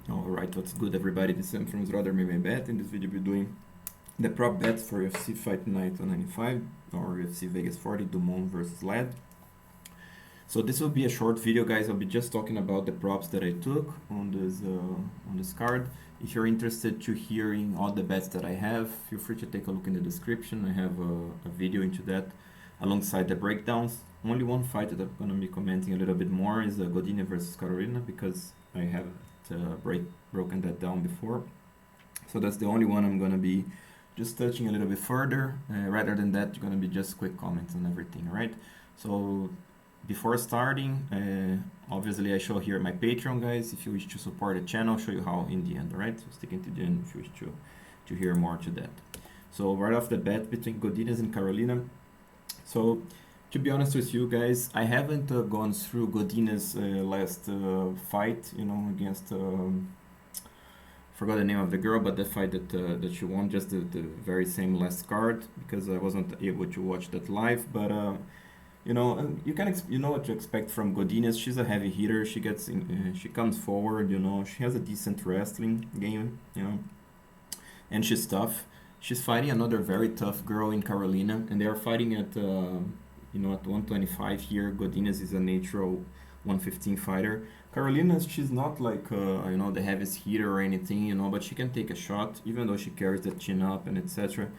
Alright, what's good everybody? This is Sam from Bet. In this video we'll be doing the prop bets for UFC Fight Night 195 or UFC Vegas 40 Dumont versus Lad. So this will be a short video, guys. I'll be just talking about the props that I took on this card. If you're interested to hearing all the bets that I have, feel free to take a look in the description. I have a video into that alongside the breakdowns. Only one fight that I'm going to be commenting a little bit more is Godinez versus Carolina, because I have broken that down before. So that's the only one I'm going to be just touching a little bit further. Rather than that, you're going to be just quick comments on everything, right? So before starting, obviously I show here my Patreon, guys. If you wish to support the channel, I'll show you how in the end, right? So sticking to the end if you wish to hear more to that. So right off the bat, between Godinez and Carolina. So to be honest with you guys, I haven't gone through Godinez last fight, against forgot the name of the girl, but the fight that she won, just the very same last card, because I wasn't able to watch that live. But you know what to expect from Godinez. She's a heavy hitter. She gets in, she comes forward. She has a decent wrestling game. And she's tough. She's fighting another very tough girl in Carolina, and they are fighting at at 125 here. Godinez is a natural 115 fighter. Carolina, she's not like the heaviest hitter or anything, but she can take a shot, even though she carries the chin up and etc.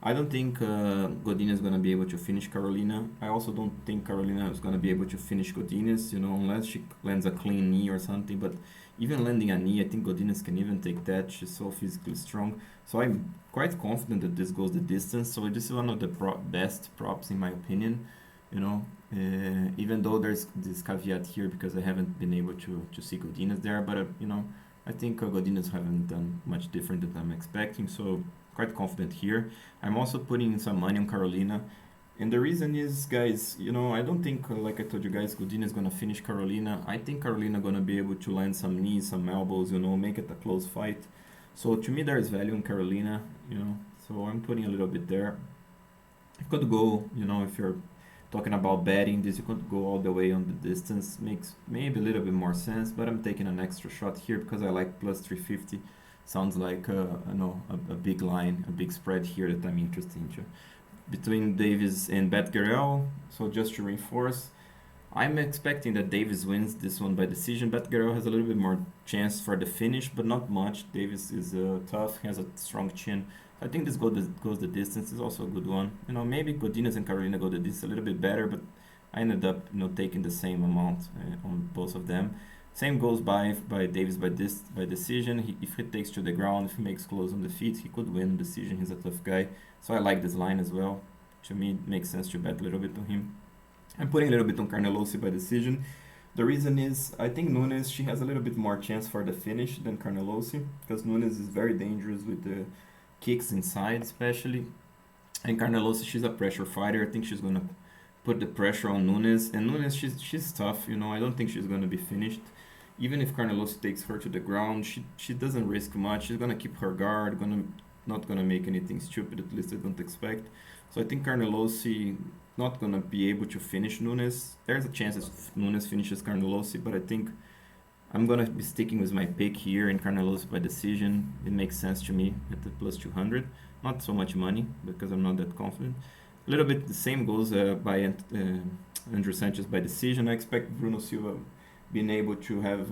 I don't think Godinez is gonna be able to finish Carolina. I also don't think Carolina is gonna be able to finish Godinez, unless she lands a clean knee or something. But even landing a knee, I think Godinez can even take that. She's so physically strong. So I'm quite confident that this goes the distance. So this is one of the best props in my opinion. Even though there's this caveat here because I haven't been able to see Godinez there, but I think Godinez haven't done much different than I'm expecting, so quite confident here. I'm also putting some money on Carolina, and the reason is, guys, I don't think, like I told you guys, Godinez is gonna finish Carolina. I think Carolina gonna be able to land some knees, some elbows, make it a close fight. So to me, there is value in Carolina, so I'm putting a little bit there. It could go, if you're talking about betting this, you could go all the way on the distance. Makes maybe a little bit more sense, but I'm taking an extra shot here because I like plus 350. Sounds like a big line, a big spread here that I'm interested in. Between Davis and BAtgerel, so just to reinforce, I'm expecting that Davis wins this one by decision. BAtgerel has a little bit more chance for the finish, but not much. Davis is tough, he has a strong chin. I think this goes the distance. Is also a good one. Maybe Godinez and Carolina go the distance a little bit better, but I ended up taking the same amount on both of them. Same goes by Davis by decision. If he takes to the ground, if he makes close on the feet, he could win decision. He's a tough guy, so I like this line as well. To me, it makes sense to bet a little bit on him. I'm putting a little bit on Carnelosi by decision. The reason is I think Nunes, she has a little bit more chance for the finish than Carnelosi, because Nunes is very dangerous with the kicks inside especially, and Carnelosi, she's a pressure fighter. I think she's gonna put the pressure on Nunes, and Nunes, she's tough. I don't think she's gonna be finished. Even if Carnelosi takes her to the ground, she doesn't risk much. She's gonna keep her guard, not gonna make anything stupid. At least I don't expect. So I think Carnelosi not gonna be able to finish Nunes. There's a chance that Nunes finishes Carnelosi, but I think I'm gonna be sticking with my pick here in Carnelosi by decision. It makes sense to me at the plus 200. Not so much money because I'm not that confident. A little bit the same goes by Andrew Sanchez by decision. I expect Bruno Silva being able to have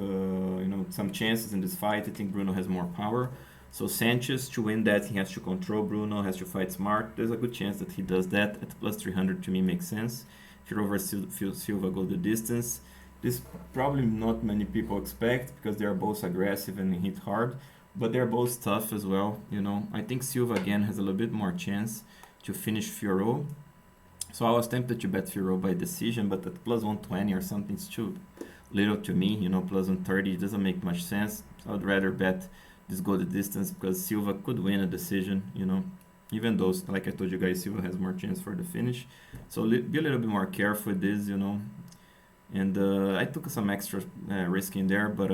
some chances in this fight. I think Bruno has more power. So Sanchez, to win that, he has to control Bruno, has to fight smart. There's a good chance that he does that. At plus 300 to me makes sense. Fiorot versus Silva go the distance. This probably not many people expect because they are both aggressive and hit hard, but they're both tough as well. I think Silva again has a little bit more chance to finish Fiorot. So I was tempted to bet Fiorot by decision, but at plus 120 or something is too little to me. Plus 130 doesn't make much sense. So I'd rather bet this go the distance because Silva could win a decision. Even though, like I told you guys, Silva has more chance for the finish. So be a little bit more careful with this. And I took some extra risk in there, but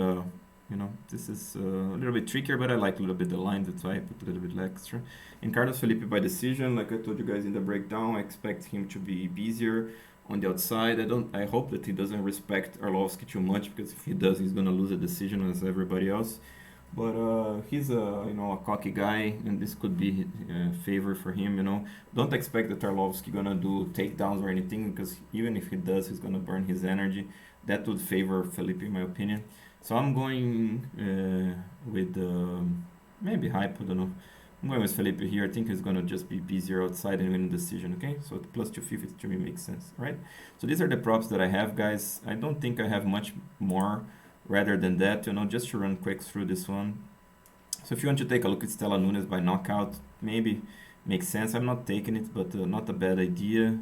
this is a little bit trickier, but I like a little bit the line, that's why I put a little bit extra. In Carlos Felipe by decision, like I told you guys in the breakdown, I expect him to be busier on the outside. I hope that he doesn't respect Arlovski too much, because if he does, he's gonna lose a decision as everybody else. But he's a a cocky guy, and this could be favor for him. Don't expect that Arlovski gonna do takedowns or anything, because even if he does, he's gonna burn his energy. That would favor Felipe, in my opinion. So I'm going with maybe hype. I don't know. I'm going with Felipe here. I think he's gonna just be B0 outside and win the decision. Okay, so plus 250 to me makes sense, right? So these are the props that I have, guys. I don't think I have much more rather than that, just to run quick through this one. So if you want to take a look at Stella Nunes by knockout, maybe makes sense. I'm not taking it, but not a bad idea.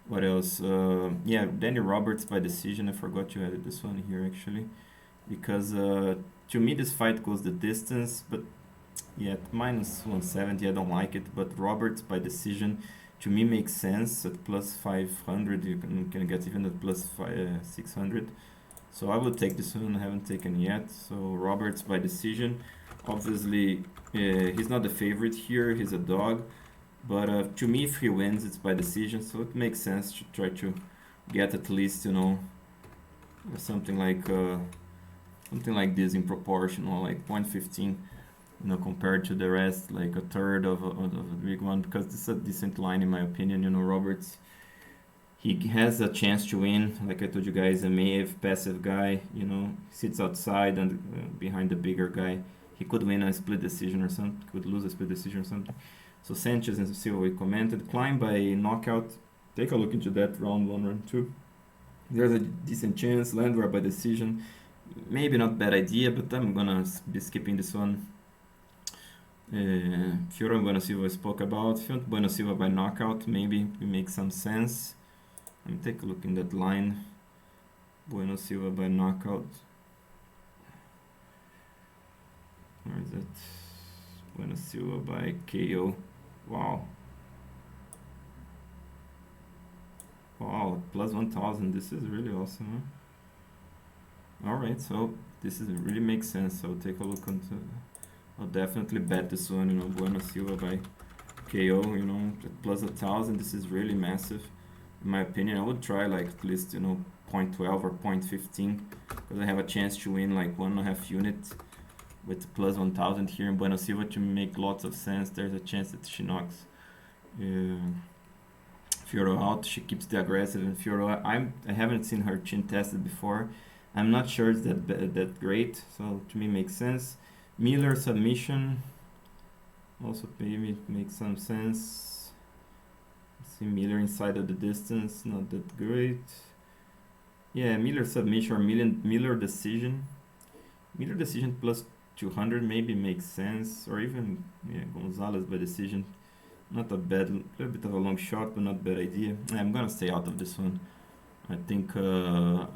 What else? Yeah, Danny Roberts by decision. I forgot to add this one here actually, because to me this fight goes the distance, but yeah, minus 170, I don't like it. But Roberts by decision to me makes sense at plus 500. You can get even at plus 600. So I will take this one. I haven't taken yet. So Roberts by decision. Obviously, he's not the favorite here. He's a dog. But to me, if he wins, it's by decision. So it makes sense to try to get at least, something like this in proportion, or like 115. Compared to the rest, like a third of a big one, because this is a decent line in my opinion. Roberts, he has a chance to win. Like I told you guys, a Maev passive guy, sits outside and behind the bigger guy. He could win a split decision or something, could lose a split decision or something. So Sanchez and Silva, we commented. Climb by knockout. Take a look into that round 1, round 2. There's a decent chance. Landwehr by decision. Maybe not bad idea, but I'm gonna be skipping this one. Fiorot and Bueno Silva I spoke about. If you want Bueno Silva by knockout, maybe it makes some sense. Let me take a look in that line. Bueno Silva by knockout. Where is it? Bueno Silva by KO. Wow. Wow, plus 1000. This is really awesome, huh? Alright, so this really makes sense. So take a look into. I'll definitely bet this one, Bueno Silva by KO, at plus 1000. This is really massive. In my opinion, I would try like at least, 0.12 or 0.15, because I have a chance to win like 1.5 units with plus 1000 here in Bueno Silva to make lots of sense. There's a chance that she knocks Fiorot out. She keeps the aggressive, and Fiorot, I haven't seen her chin tested before. I'm not sure it's that great, so to me makes sense. Miller submission also maybe makes some sense. See Miller inside of the distance, not that great. Yeah, Miller submission or Miller decision. Miller decision plus 200 maybe makes sense, or even Gonzalez by decision. Not a bad, little bit of a long shot, but not bad idea. I'm gonna stay out of this one. I think to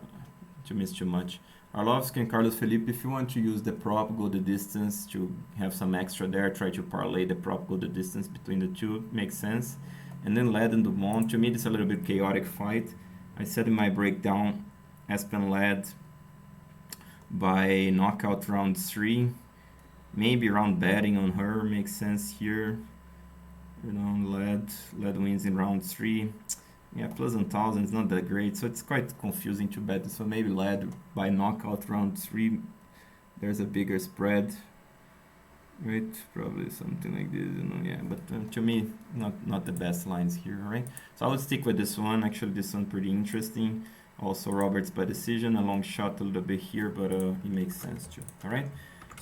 miss too much. Arlovski and Carlos Felipe, if you want to use the prop, go the distance to have some extra there, try to parlay the prop, go the distance between the two, makes sense. And then Led and Dumont, to me this is a little bit chaotic fight. I said in my breakdown, Aspen Led by knockout round 3. Maybe round betting on her makes sense here. Led wins in round 3. Yeah, plus 1000 is not that great, so it's quite confusing to bet. So maybe Led by knockout round 3. There's a bigger spread, right? Probably something like this, Yeah, but to me, not the best lines here, right? So I would stick with this one. Actually, this one pretty interesting. Also, Roberts by decision, a long shot a little bit here, but it makes sense too. All right.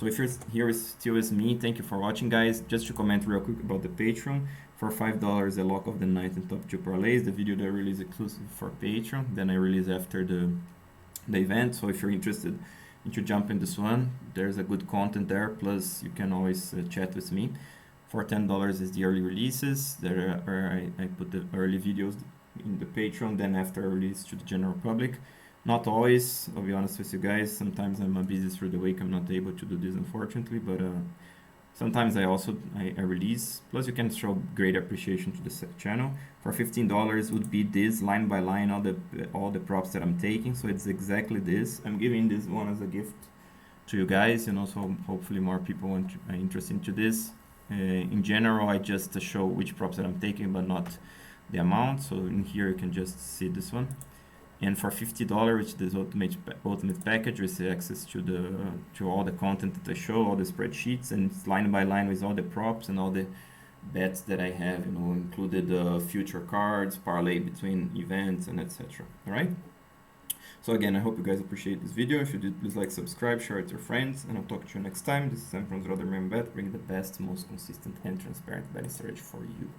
So if you're here still as me, thank you for watching, guys. Just to comment real quick about the Patreon. For $5, a lock of the night and top 2 parlays. The video that I release exclusive for Patreon. Then I release after the event. So if you're interested to jump in this one, there's a good content there. Plus, you can always chat with me. For $10 is the early releases. There I put the early videos in the Patreon. Then after I release to the general public. Not always, I'll be honest with you guys. Sometimes I'm busy through the week. I'm not able to do this, unfortunately. But sometimes I release. Plus, you can show great appreciation to the channel. For $15 would be this line by line, all the props that I'm taking. So it's exactly this. I'm giving this one as a gift to you guys, so hopefully more people are interested into this. In general, I just show which props that I'm taking, but not the amount. So in here you can just see this one. And for $50, this ultimate package with access to all the content that I show, all the spreadsheets, and it's line by line with all the props and all the bets that I have, included future cards, parlay between events, and etc. All right. So again, I hope you guys appreciate this video. If you did, please like, subscribe, share it with your friends, and I'll talk to you next time. This is Sam from Zero Bet, bringing the best, most consistent, and transparent betting strategy for you.